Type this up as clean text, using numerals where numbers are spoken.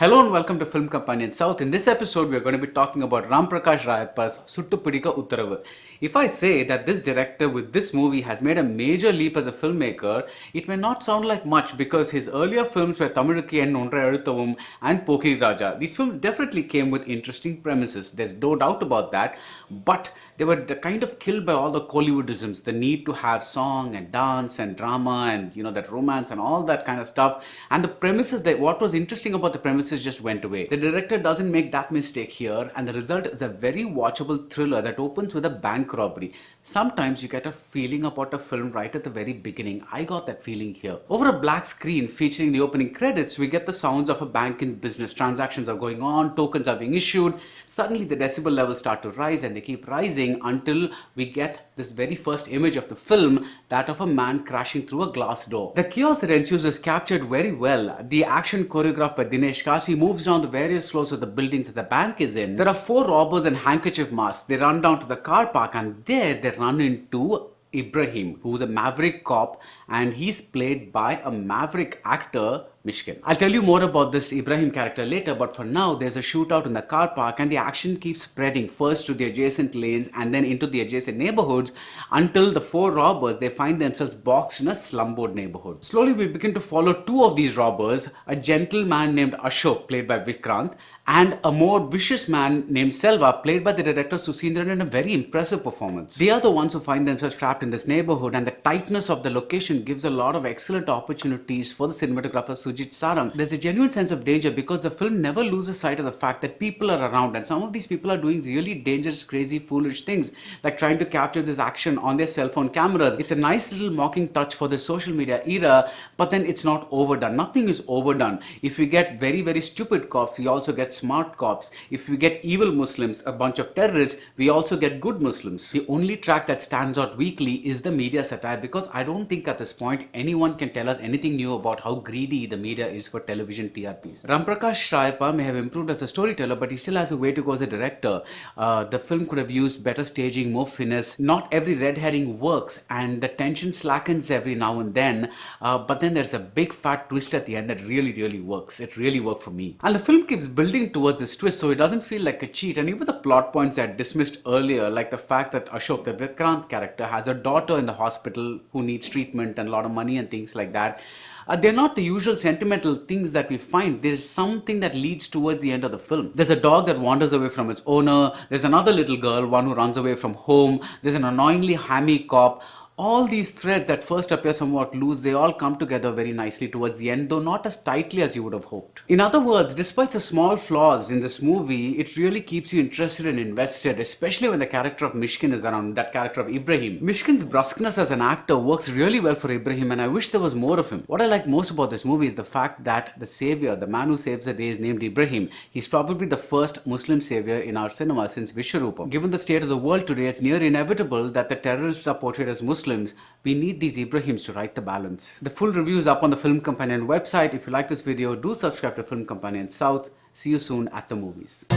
Hello and welcome to Film Companion South. In this episode, we are going to be talking about Ramprakash Rayappa's Suttu Pidikka Utharavu. If I say that this director with this movie has made a major leap as a filmmaker, it may not sound like much because his earlier films were Tamilukku and Nonrai Eluthavum and Pokiri Raja. These films definitely came with interesting premises, there's no doubt about that, but they were kind of killed by all the Kollywoodisms, the need to have song and dance and drama and that romance and all that kind of stuff. And the premises, that what was interesting about the premises just went away. The director doesn't make that mistake here, and the result is a very watchable thriller that opens with a bank robbery. Sometimes you get a feeling about a film right at the very beginning. I got that feeling here. Over a black screen featuring the opening credits, we get the sounds of a bank in business. Transactions are going on, tokens are being issued. Suddenly the decibel levels start to rise, and they keep rising until we get this very first image of the film, that of a man crashing through a glass door. The chaos that ensues is captured very well. The action choreographed by Dinesh Kasi moves down the various floors of the buildings that the bank is in. There are 4 robbers in handkerchief masks. They run down to the car park, and there they run into Ibrahim, who's a maverick cop, and he's played by a maverick actor, Mysskin. I'll tell you more about this Ibrahim character later, but for now there's a shootout in the car park, and the action keeps spreading first to the adjacent lanes and then into the adjacent neighborhoods until the 4 robbers, they find themselves boxed in a slumboard neighborhood. Slowly we begin to follow 2 of these robbers, a gentleman named Ashok, played by Vikranth, and a more vicious man named Selva, played by the director Suseenthiran in a very impressive performance. They are the ones who find themselves trapped in this neighborhood, and the tightness of the location gives a lot of excellent opportunities for the cinematographer Sujith Sarang. There's a genuine sense of danger because the film never loses sight of the fact that people are around, and some of these people are doing really dangerous, crazy, foolish things, like trying to capture this action on their cell phone cameras. It's a nice little mocking touch for the social media era, but then it's not overdone. Nothing is overdone. If we get very, very stupid cops, we also get smart cops. If we get evil Muslims, a bunch of terrorists, we also get good Muslims. The only track that stands out weakly is the media satire, because I don't think at this point anyone can tell us anything new about how greedy the media is for television TRPs. Ramprakash Rayappa may have improved as a storyteller, but he still has a way to go as a director. The film could have used better staging, more finesse. Not every red herring works, and the tension slackens every now and then, but then there's a big fat twist at the end that really, really works. It really worked for me. And the film keeps building towards this twist, so it doesn't feel like a cheat. And even the plot points I dismissed earlier, like the fact that Ashok, the Vikranth character, has a daughter in the hospital who needs treatment and a lot of money and things like that. They're not the usual sentimental things that we find. There's something that leads towards the end of the film. There's a dog that wanders away from its owner. There's another little girl, one who runs away from home. There's an annoyingly hammy cop. All these threads that first appear somewhat loose, they all come together very nicely towards the end, though not as tightly as you would have hoped. In other words, despite the small flaws in this movie, it really keeps you interested and invested, especially when the character of Mysskin is around, that character of Ibrahim. Mysskin's brusqueness as an actor works really well for Ibrahim, and I wish there was more of him. What I like most about this movie is the fact that the savior, the man who saves the day, is named Ibrahim. He's probably the first Muslim savior in our cinema since Vishwarupam. Given the state of the world today, it's near inevitable that the terrorists are portrayed as Muslims. We need these Ibrahims to right the balance. The full review is up on the Film Companion website. If you like this video, do subscribe to Film Companion South. See you soon at the movies.